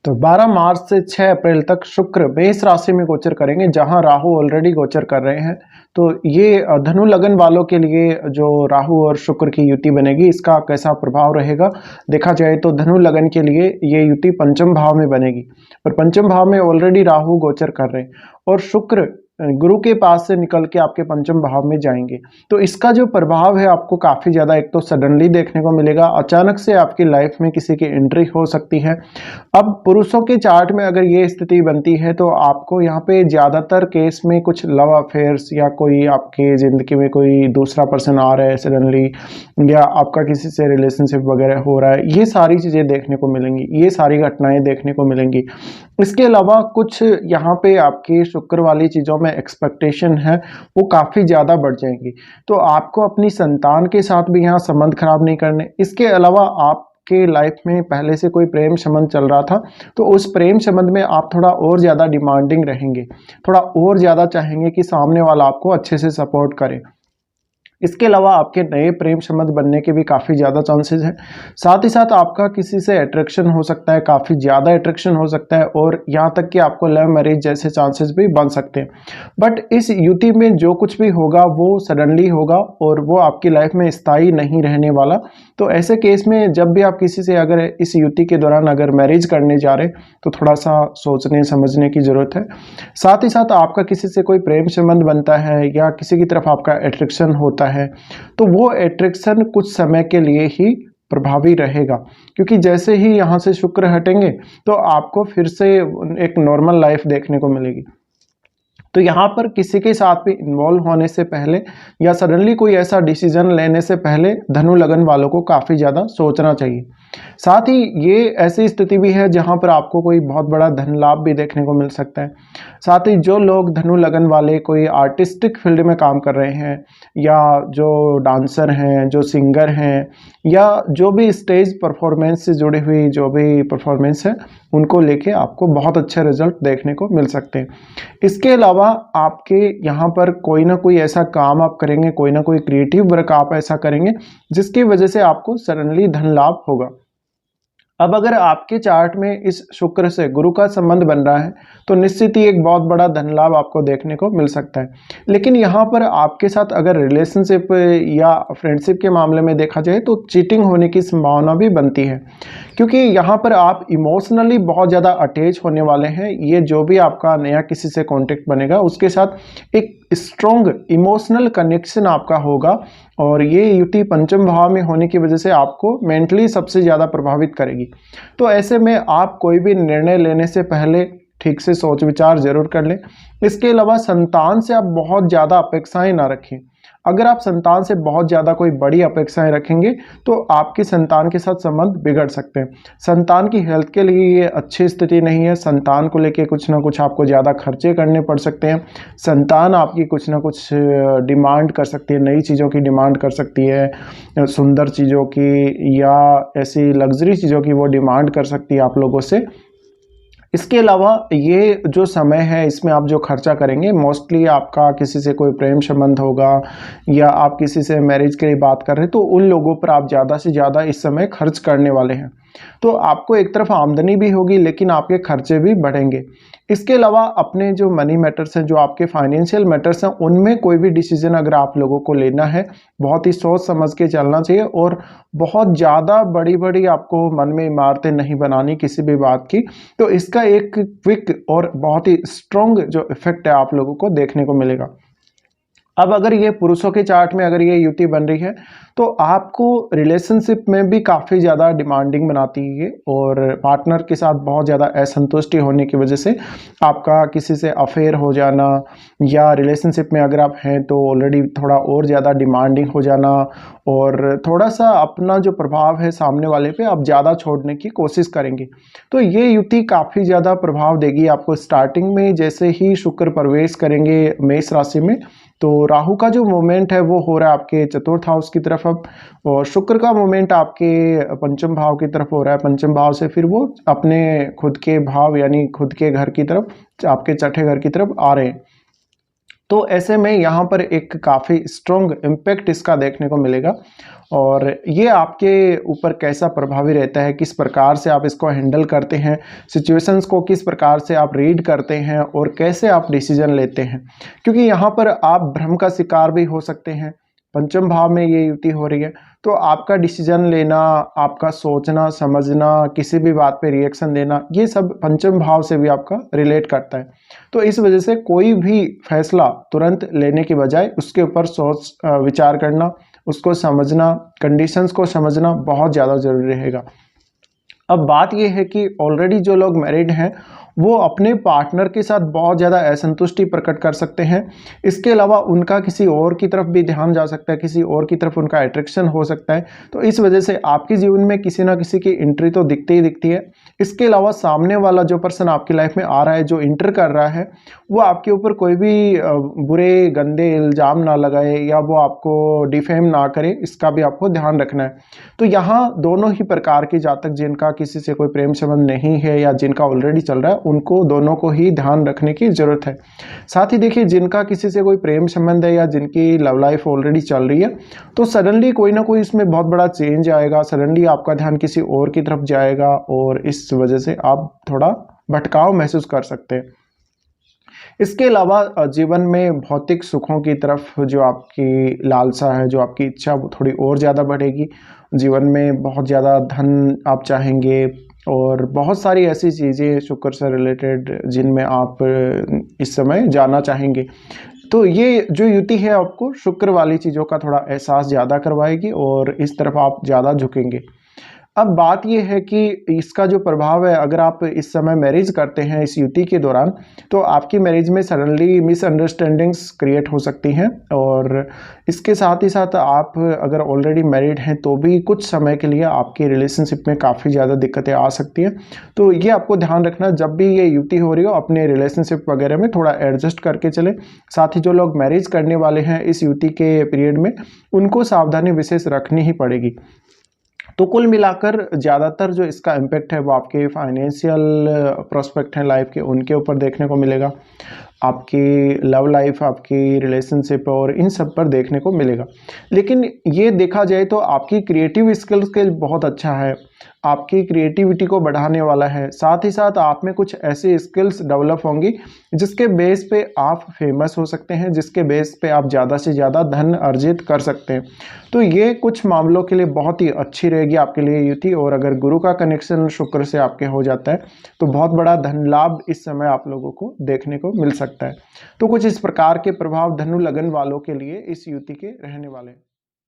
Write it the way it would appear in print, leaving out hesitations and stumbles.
तो 12 मार्च से 6 अप्रैल तक शुक्र मेष राशि में गोचर करेंगे, जहां राहु ऑलरेडी गोचर कर रहे हैं। तो ये धनु लगन वालों के लिए जो राहु और शुक्र की युति बनेगी, इसका कैसा प्रभाव रहेगा देखा जाए तो धनु लगन के लिए ये युति पंचम भाव में बनेगी। और पंचम भाव में ऑलरेडी राहु गोचर कर रहे हैं और शुक्र गुरु के पास से निकल के आपके पंचम भाव में जाएंगे। तो इसका जो प्रभाव है आपको काफ़ी ज़्यादा एक तो सडनली देखने को मिलेगा, अचानक से आपकी लाइफ में किसी की एंट्री हो सकती है। अब पुरुषों के चार्ट में अगर ये स्थिति बनती है तो आपको यहाँ पे ज़्यादातर केस में कुछ लव अफेयर्स या कोई आपके ज़िंदगी में कोई दूसरा पर्सन आ रहा है सडनली, या आपका किसी से रिलेशनशिप वगैरह हो रहा है, ये सारी चीज़ें देखने को मिलेंगी, ये सारी घटनाएं देखने को मिलेंगी। इसके अलावा कुछ यहाँ पे आपकी शुक्र वाली चीज़ों में एक्सपेक्टेशन है वो काफ़ी ज़्यादा बढ़ जाएंगी। तो आपको अपनी संतान के साथ भी यहाँ संबंध खराब नहीं करने। इसके अलावा आप के लाइफ में पहले से कोई प्रेम संबंध चल रहा था तो उस प्रेम संबंध में आप थोड़ा और ज़्यादा डिमांडिंग रहेंगे, थोड़ा और ज़्यादा चाहेंगे कि सामने वाला आपको अच्छे से सपोर्ट करे। इसके अलावा आपके नए प्रेम संबंध बनने के भी काफ़ी ज़्यादा चांसेस हैं। साथ ही साथ आपका किसी से अट्रैक्शन हो सकता है, काफ़ी ज़्यादा अट्रैक्शन हो सकता है, और यहाँ तक कि आपको लव मैरिज जैसे चांसेस भी बन सकते हैं। बट इस युति में जो कुछ भी होगा वो सडनली होगा और वो आपकी लाइफ में स्थायी नहीं रहने वाला। तो ऐसे केस में जब भी आप किसी से अगर इस युति के दौरान अगर मैरिज करने जा रहे तो थोड़ा सा सोचने समझने की ज़रूरत है। साथ ही साथ आपका किसी से कोई प्रेम संबंध बनता है या किसी की तरफ आपका अट्रैक्शन होता है तो वो अट्रैक्शन कुछ समय के लिए ही प्रभावी रहेगा, क्योंकि जैसे ही यहाँ से शुक्र हटेंगे तो आपको फिर से एक नॉर्मल लाइफ देखने को मिलेगी। तो यहाँ पर किसी के साथ भी इन्वॉल्व होने से पहले या सडनली कोई ऐसा डिसीजन लेने से पहले धनु लगन वालों को काफ़ी ज़्यादा सोचना चाहिए। साथ ही ये ऐसी स्थिति भी है जहाँ पर आपको कोई बहुत बड़ा धन लाभ भी देखने को मिल सकता है। साथ ही जो लोग धनु लगन वाले कोई आर्टिस्टिक फील्ड में काम कर रहे हैं या जो डांसर हैं, जो सिंगर हैं, या जो भी स्टेज परफॉर्मेंस से जुड़ी हुई जो भी परफॉर्मेंस है, उनको लेके आपको बहुत अच्छे रिजल्ट देखने को मिल सकते हैं। इसके अलावा आपके यहाँ पर कोई ना कोई ऐसा काम आप करेंगे, कोई ना कोई क्रिएटिव वर्क आप ऐसा करेंगे जिसकी वजह से आपको सडनली धन लाभ होगा। अब अगर आपके चार्ट में इस शुक्र से गुरु का संबंध बन रहा है तो निश्चित ही एक बहुत बड़ा धन लाभ आपको देखने को मिल सकता है। लेकिन यहाँ पर आपके साथ अगर रिलेशनशिप या फ्रेंडशिप के मामले में देखा जाए तो चीटिंग होने की संभावना भी बनती है, क्योंकि यहाँ पर आप इमोशनली बहुत ज़्यादा अटैच होने वाले हैं। ये जो भी आपका नया किसी से कॉन्टेक्ट बनेगा उसके साथ एक स्ट्रॉन्ग इमोशनल कनेक्शन आपका होगा, और ये युति पंचम भाव में होने की वजह से आपको मेंटली सबसे ज़्यादा प्रभावित करेगी। तो ऐसे में आप कोई भी निर्णय लेने से पहले ठीक से सोच विचार जरूर कर लें। इसके अलावा संतान से आप बहुत ज़्यादा अपेक्षाएं ना रखें। अगर आप संतान से बहुत ज़्यादा कोई बड़ी अपेक्षाएं रखेंगे तो आपकी संतान के साथ संबंध बिगड़ सकते हैं। संतान की हेल्थ के लिए ये अच्छी स्थिति नहीं है। संतान को लेके कुछ ना कुछ आपको ज़्यादा खर्चे करने पड़ सकते हैं। संतान आपकी कुछ ना कुछ डिमांड कर सकती है, नई चीज़ों की डिमांड कर सकती है, सुंदर चीज़ों की या ऐसी लग्जरी चीज़ों की वो डिमांड कर सकती है आप लोगों से। इसके अलावा ये जो समय है इसमें आप जो खर्चा करेंगे मोस्टली आपका किसी से कोई प्रेम संबंध होगा या आप किसी से मैरिज के लिए बात कर रहे हैं तो उन लोगों पर आप ज़्यादा से ज़्यादा इस समय खर्च करने वाले हैं। तो आपको एक तरफ आमदनी भी होगी लेकिन आपके खर्चे भी बढ़ेंगे। इसके अलावा अपने जो मनी मैटर्स हैं, जो आपके फाइनेंशियल मैटर्स हैं, उनमें कोई भी डिसीजन अगर आप लोगों को लेना है बहुत ही सोच समझ के चलना चाहिए, और बहुत ज़्यादा बड़ी बड़ी आपको मन में इमारतें नहीं बनानी किसी भी बात की। तो इसका एक क्विक और बहुत ही स्ट्रॉन्ग जो इफेक्ट है आप लोगों को देखने को मिलेगा। अब अगर ये पुरुषों के चार्ट में अगर ये युति बन रही है तो आपको रिलेशनशिप में भी काफ़ी ज़्यादा डिमांडिंग बनाती है, और पार्टनर के साथ बहुत ज़्यादा असंतुष्टि होने की वजह से आपका किसी से अफेयर हो जाना, या रिलेशनशिप में अगर आप हैं तो ऑलरेडी थोड़ा और ज़्यादा डिमांडिंग हो जाना, और थोड़ा सा अपना जो प्रभाव है सामने वाले पे आप ज़्यादा छोड़ने की कोशिश करेंगे। तो ये युति काफ़ी ज़्यादा प्रभाव देगी आपको स्टार्टिंग में। जैसे ही शुक्र प्रवेश करेंगे मेष राशि में तो राहु का जो मूवमेंट है वो हो रहा है आपके चतुर्थ हाउस की तरफ अब, और शुक्र का मूवमेंट आपके पंचम भाव की तरफ हो रहा है। पंचम भाव से फिर वो अपने खुद के भाव यानी खुद के घर की तरफ, आपके छठे घर की तरफ आ रहे हैं। तो ऐसे में यहाँ पर एक काफ़ी स्ट्रॉन्ग इम्पैक्ट इसका देखने को मिलेगा और ये आपके ऊपर कैसा प्रभावी रहता है, किस प्रकार से आप इसको हैंडल करते हैं, सिचुएशंस को किस प्रकार से आप रीड करते हैं और कैसे आप डिसीजन लेते हैं, क्योंकि यहाँ पर आप भ्रम का शिकार भी हो सकते हैं। पंचम भाव में ये युति हो रही है, तो आपका डिसीजन लेना, आपका सोचना समझना, किसी भी बात पे रिएक्शन देना, ये सब पंचम भाव से भी आपका रिलेट करता है। तो इस वजह से कोई भी फैसला तुरंत लेने की बजाय उसके ऊपर सोच विचार करना, उसको समझना, कंडीशंस को समझना बहुत ज़्यादा ज़रूरी रहेगा। अब बात यह है कि ऑलरेडी जो लोग मैरिड हैं वो अपने पार्टनर के साथ बहुत ज़्यादा असंतुष्टि प्रकट कर सकते हैं। इसके अलावा उनका किसी और की तरफ भी ध्यान जा सकता है, किसी और की तरफ उनका अट्रैक्शन हो सकता है। तो इस वजह से आपके जीवन में किसी ना किसी की एंट्री तो दिखती ही दिखती है। इसके अलावा सामने वाला जो पर्सन आपकी लाइफ में आ रहा है, जो इंटर कर रहा है, वो आपके ऊपर कोई भी बुरे गंदे इल्ज़ाम ना लगाए या वो आपको डिफेम ना करे, इसका भी आपको ध्यान रखना है। तो यहाँ दोनों ही प्रकार के जातक, जिनका किसी से कोई प्रेम संबंध नहीं है या जिनका ऑलरेडी चल रहा है, उनको दोनों को ही ध्यान रखने की ज़रूरत है। साथ ही देखिए, जिनका किसी से कोई प्रेम संबंध है या जिनकी लव लाइफ ऑलरेडी चल रही है, तो सडनली कोई ना कोई इसमें बहुत बड़ा चेंज आएगा, सडनली आपका ध्यान किसी और की तरफ जाएगा और इस वजह से आप थोड़ा भटकाव महसूस कर सकते हैं। इसके अलावा जीवन में भौतिक सुखों की तरफ जो आपकी लालसा है, जो आपकी इच्छा, वो थोड़ी और ज़्यादा बढ़ेगी। जीवन में बहुत ज़्यादा धन आप चाहेंगे और बहुत सारी ऐसी चीज़ें शुक्र से रिलेटेड जिनमें आप इस समय जाना चाहेंगे। तो ये जो युति है आपको शुक्र वाली चीज़ों का थोड़ा एहसास ज़्यादा करवाएगी और इस तरफ आप ज़्यादा झुकेंगे। अब बात यह है कि इसका जो प्रभाव है, अगर आप इस समय मैरिज करते हैं इस युति के दौरान, तो आपकी मैरिज में सडनली मिसअंडरस्टैंडिंग्स क्रिएट हो सकती हैं और इसके साथ ही साथ आप अगर ऑलरेडी मैरिड हैं तो भी कुछ समय के लिए आपके रिलेशनशिप में काफ़ी ज़्यादा दिक्कतें आ सकती हैं। तो ये आपको ध्यान रखना, जब भी ये युति हो रही हो अपने रिलेशनशिप वगैरह में थोड़ा एडजस्ट करके चलें। साथ ही जो लोग मैरिज करने वाले हैं इस युति के पीरियड में, उनको सावधानी विशेष रखनी ही पड़ेगी। तो कुल मिलाकर ज़्यादातर जो इसका इम्पैक्ट है वो आपके फाइनेंशियल प्रोस्पेक्ट हैं लाइफ के, उनके ऊपर देखने को मिलेगा। आपकी लव लाइफ, आपकी रिलेशनशिप और इन सब पर देखने को मिलेगा। लेकिन ये देखा जाए तो आपकी क्रिएटिव स्किल्स के बहुत अच्छा है, आपकी क्रिएटिविटी को बढ़ाने वाला है। साथ ही साथ आप में कुछ ऐसी स्किल्स डेवलप होंगी जिसके बेस पे आप फेमस हो सकते हैं, जिसके बेस पे आप ज़्यादा से ज़्यादा धन अर्जित कर सकते हैं। तो ये कुछ मामलों के लिए बहुत ही अच्छी रहेगी आपके लिए युति। और अगर गुरु का कनेक्शन शुक्र से आपके हो जाता है तो बहुत बड़ा धन लाभ इस समय आप लोगों को देखने को मिल सकता है। तो कुछ इस प्रकार के प्रभाव धनु लगन वालों के लिए इस युति के रहने वाले हैं।